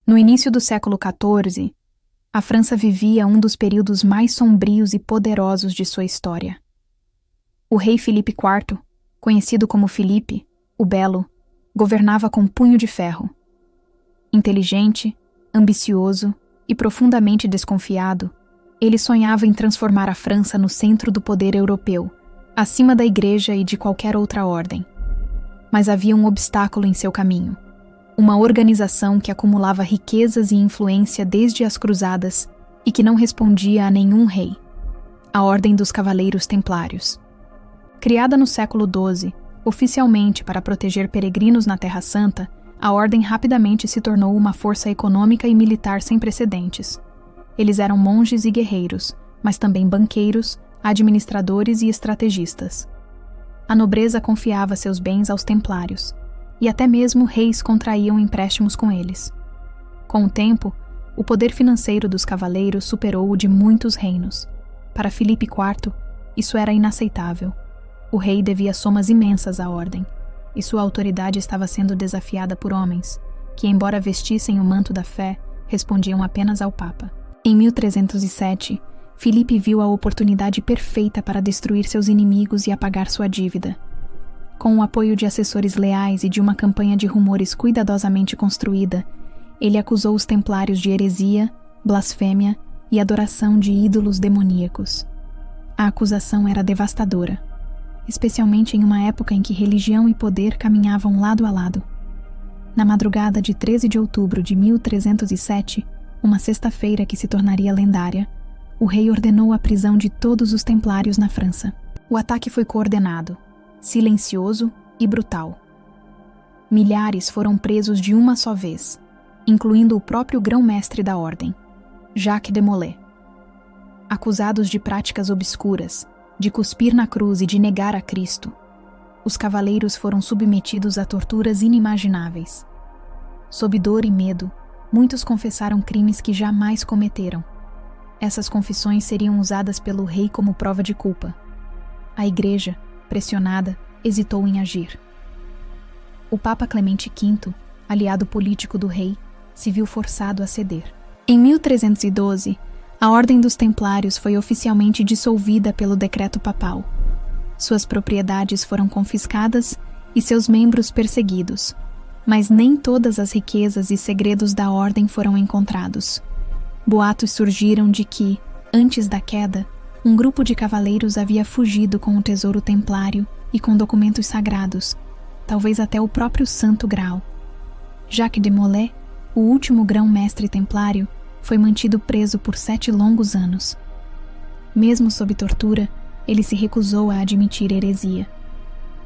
No início do século XIV, a França vivia um dos períodos mais sombrios e poderosos de sua história. O rei Filipe IV, conhecido como Filipe, o Belo, governava com punho de ferro. Inteligente, ambicioso e profundamente desconfiado, ele sonhava em transformar a França no centro do poder europeu, acima da Igreja e de qualquer outra ordem. Mas havia um obstáculo em seu caminho. Uma organização que acumulava riquezas e influência desde as Cruzadas e que não respondia a nenhum rei. A Ordem dos Cavaleiros Templários. Criada no século XII, oficialmente para proteger peregrinos na Terra Santa, a Ordem rapidamente se tornou uma força econômica e militar sem precedentes. Eles eram monges e guerreiros, mas também banqueiros, administradores e estrategistas. A nobreza confiava seus bens aos templários, e até mesmo reis contraíam empréstimos com eles. Com o tempo, o poder financeiro dos cavaleiros superou o de muitos reinos. Para Filipe IV, isso era inaceitável. O rei devia somas imensas à ordem, e sua autoridade estava sendo desafiada por homens, que, embora vestissem o manto da fé, respondiam apenas ao Papa. Em 1307, Filipe viu a oportunidade perfeita para destruir seus inimigos e apagar sua dívida. Com o apoio de assessores leais e de uma campanha de rumores cuidadosamente construída, ele acusou os templários de heresia, blasfêmia e adoração de ídolos demoníacos. A acusação era devastadora, especialmente em uma época em que religião e poder caminhavam lado a lado. Na madrugada de 13 de outubro de 1307, uma sexta-feira que se tornaria lendária, o rei ordenou a prisão de todos os templários na França. O ataque foi coordenado, silencioso e brutal. Milhares foram presos de uma só vez, incluindo o próprio grão-mestre da ordem, Jacques de Molay. Acusados de práticas obscuras, de cuspir na cruz e de negar a Cristo, os cavaleiros foram submetidos a torturas inimagináveis. Sob dor e medo, muitos confessaram crimes que jamais cometeram. Essas confissões seriam usadas pelo rei como prova de culpa. A Igreja, pressionada, hesitou em agir. O Papa Clemente V, aliado político do rei, se viu forçado a ceder. Em 1312, a Ordem dos Templários foi oficialmente dissolvida pelo decreto papal. Suas propriedades foram confiscadas e seus membros perseguidos, mas nem todas as riquezas e segredos da Ordem foram encontrados. Boatos surgiram de que, antes da queda, um grupo de cavaleiros havia fugido com o tesouro templário e com documentos sagrados, talvez até o próprio Santo Graal. Jacques de Molay, o último grão-mestre templário, foi mantido preso por 7 longos anos. Mesmo sob tortura, ele se recusou a admitir heresia.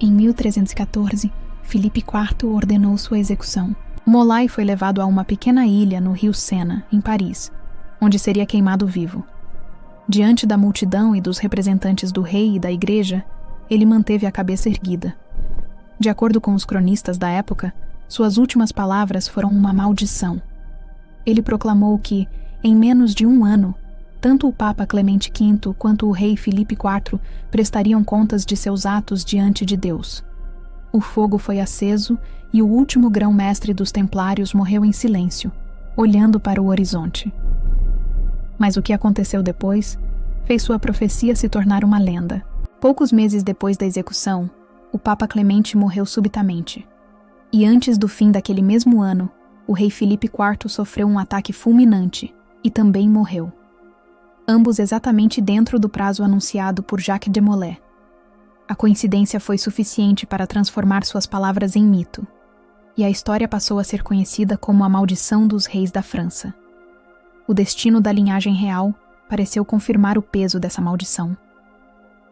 Em 1314, Filipe IV ordenou sua execução. Molay foi levado a uma pequena ilha no rio Sena, em Paris, onde seria queimado vivo. Diante da multidão e dos representantes do rei e da igreja, ele manteve a cabeça erguida. De acordo com os cronistas da época, suas últimas palavras foram uma maldição. Ele proclamou que, em menos de 1 ano, tanto o Papa Clemente V quanto o rei Filipe IV prestariam contas de seus atos diante de Deus. O fogo foi aceso e o último grão-mestre dos Templários morreu em silêncio, olhando para o horizonte. Mas o que aconteceu depois fez sua profecia se tornar uma lenda. Poucos meses depois da execução, o Papa Clemente morreu subitamente. E antes do fim daquele mesmo ano, o rei Filipe IV sofreu um ataque fulminante e também morreu. Ambos exatamente dentro do prazo anunciado por Jacques de Molay. A coincidência foi suficiente para transformar suas palavras em mito, e a história passou a ser conhecida como a Maldição dos Reis da França. O destino da linhagem real pareceu confirmar o peso dessa maldição.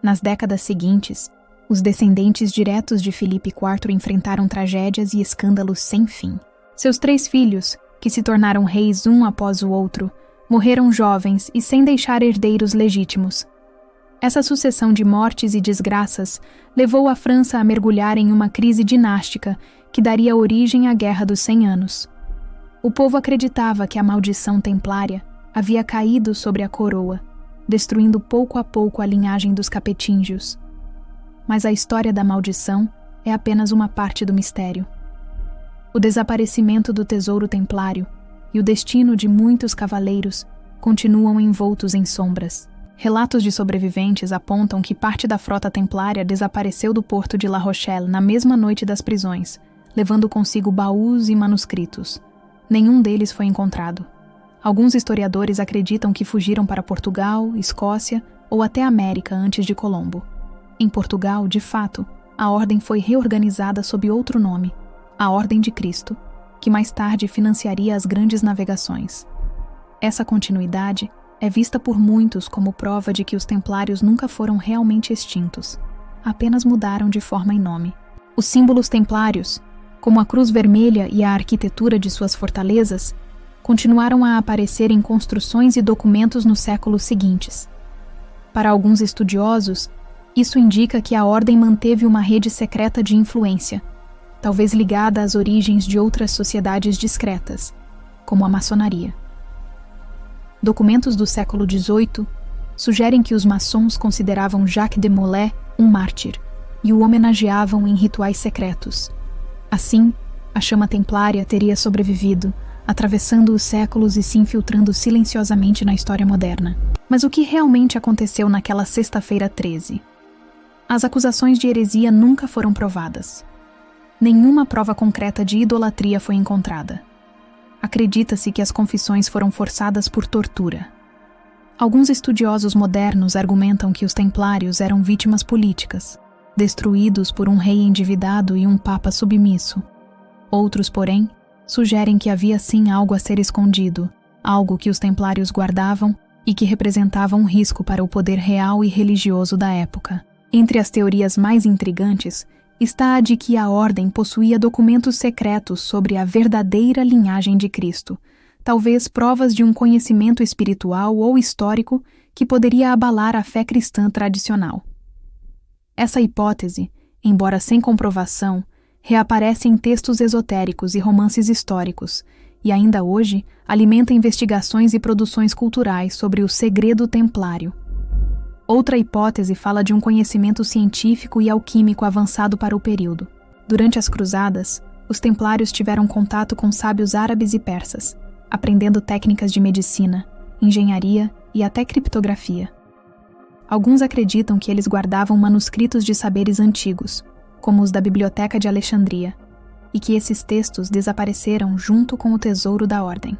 Nas décadas seguintes, os descendentes diretos de Filipe IV enfrentaram tragédias e escândalos sem fim. Seus 3 filhos, que se tornaram reis um após o outro, morreram jovens e sem deixar herdeiros legítimos. Essa sucessão de mortes e desgraças levou a França a mergulhar em uma crise dinástica que daria origem à Guerra dos 100 Anos. O povo acreditava que a maldição templária havia caído sobre a coroa, destruindo pouco a pouco a linhagem dos Capetingios. Mas a história da maldição é apenas uma parte do mistério. O desaparecimento do tesouro templário, e o destino de muitos cavaleiros continuam envoltos em sombras. Relatos de sobreviventes apontam que parte da frota templária desapareceu do porto de La Rochelle na mesma noite das prisões, levando consigo baús e manuscritos. Nenhum deles foi encontrado. Alguns historiadores acreditam que fugiram para Portugal, Escócia ou até América antes de Colombo. Em Portugal, de fato, a ordem foi reorganizada sob outro nome, a Ordem de Cristo, que mais tarde financiaria as grandes navegações. Essa continuidade é vista por muitos como prova de que os templários nunca foram realmente extintos, apenas mudaram de forma e nome. Os símbolos templários, como a cruz vermelha e a arquitetura de suas fortalezas, continuaram a aparecer em construções e documentos nos séculos seguintes. Para alguns estudiosos, isso indica que a ordem manteve uma rede secreta de influência, talvez ligada às origens de outras sociedades discretas, como a maçonaria. Documentos do século XVIII sugerem que os maçons consideravam Jacques de Molay um mártir e o homenageavam em rituais secretos. Assim, a chama templária teria sobrevivido, atravessando os séculos e se infiltrando silenciosamente na história moderna. Mas o que realmente aconteceu naquela sexta-feira 13? As acusações de heresia nunca foram provadas. Nenhuma prova concreta de idolatria foi encontrada. Acredita-se que as confissões foram forçadas por tortura. Alguns estudiosos modernos argumentam que os templários eram vítimas políticas, destruídos por um rei endividado e um papa submisso. Outros, porém, sugerem que havia sim algo a ser escondido, algo que os templários guardavam e que representava um risco para o poder real e religioso da época. Entre as teorias mais intrigantes está a de que a ordem possuía documentos secretos sobre a verdadeira linhagem de Cristo, talvez provas de um conhecimento espiritual ou histórico que poderia abalar a fé cristã tradicional. Essa hipótese, embora sem comprovação, reaparece em textos esotéricos e romances históricos, e ainda hoje alimenta investigações e produções culturais sobre o segredo templário. Outra hipótese fala de um conhecimento científico e alquímico avançado para o período. Durante as cruzadas, os templários tiveram contato com sábios árabes e persas, aprendendo técnicas de medicina, engenharia e até criptografia. Alguns acreditam que eles guardavam manuscritos de saberes antigos, como os da Biblioteca de Alexandria, e que esses textos desapareceram junto com o tesouro da ordem.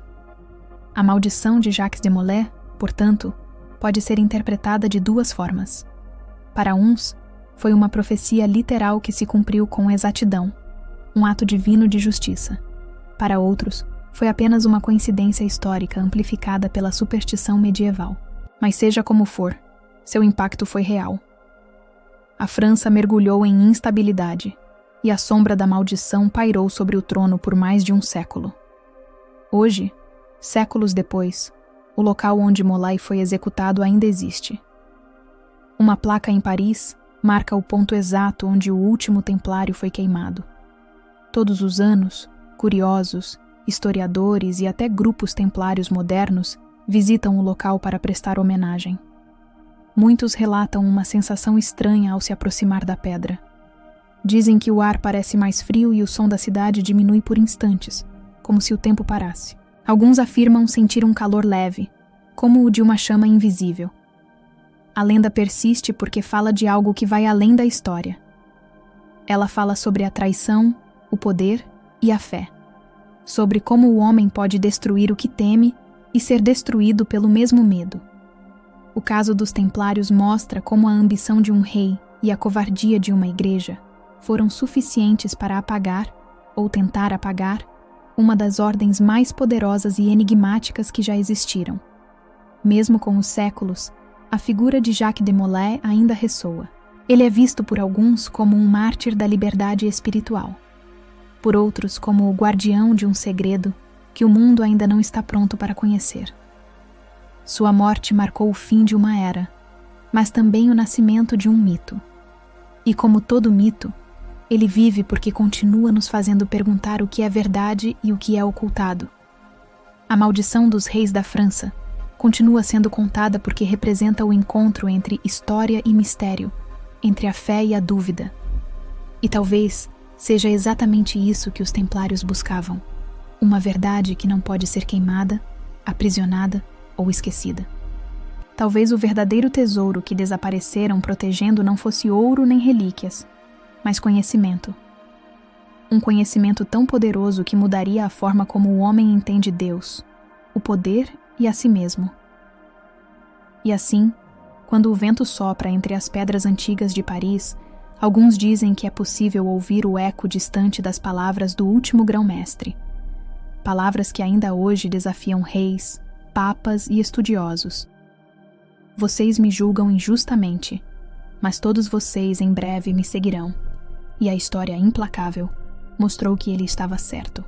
A maldição de Jacques de Molay, portanto, pode ser interpretada de duas formas. Para uns, foi uma profecia literal que se cumpriu com exatidão, um ato divino de justiça. Para outros, foi apenas uma coincidência histórica amplificada pela superstição medieval. Mas seja como for, seu impacto foi real. A França mergulhou em instabilidade, e a sombra da maldição pairou sobre o trono por mais de um século. Hoje, séculos depois, o local onde Molay foi executado ainda existe. Uma placa em Paris marca o ponto exato onde o último templário foi queimado. Todos os anos, curiosos, historiadores e até grupos templários modernos visitam o local para prestar homenagem. Muitos relatam uma sensação estranha ao se aproximar da pedra. Dizem que o ar parece mais frio e o som da cidade diminui por instantes, como se o tempo parasse. Alguns afirmam sentir um calor leve, como o de uma chama invisível. A lenda persiste porque fala de algo que vai além da história. Ela fala sobre a traição, o poder e a fé. Sobre como o homem pode destruir o que teme e ser destruído pelo mesmo medo. O caso dos templários mostra como a ambição de um rei e a covardia de uma igreja foram suficientes para apagar, ou tentar apagar, uma das ordens mais poderosas e enigmáticas que já existiram. Mesmo com os séculos, a figura de Jacques de Molay ainda ressoa. Ele é visto por alguns como um mártir da liberdade espiritual, por outros como o guardião de um segredo que o mundo ainda não está pronto para conhecer. Sua morte marcou o fim de uma era, mas também o nascimento de um mito. E como todo mito, ele vive porque continua nos fazendo perguntar o que é verdade e o que é ocultado. A maldição dos reis da França continua sendo contada porque representa o encontro entre história e mistério, entre a fé e a dúvida. E talvez seja exatamente isso que os templários buscavam: Uma verdade que não pode ser queimada, aprisionada ou esquecida. Talvez o verdadeiro tesouro que desapareceram protegendo não fosse ouro nem relíquias, mas conhecimento. Um conhecimento tão poderoso que mudaria a forma como o homem entende Deus, o poder e a si mesmo. E assim, quando o vento sopra entre as pedras antigas de Paris, alguns dizem que é possível ouvir o eco distante das palavras do último grão-mestre. Palavras que ainda hoje desafiam reis, papas e estudiosos. Vocês me julgam injustamente, mas todos vocês em breve me seguirão. E a história implacável mostrou que ele estava certo.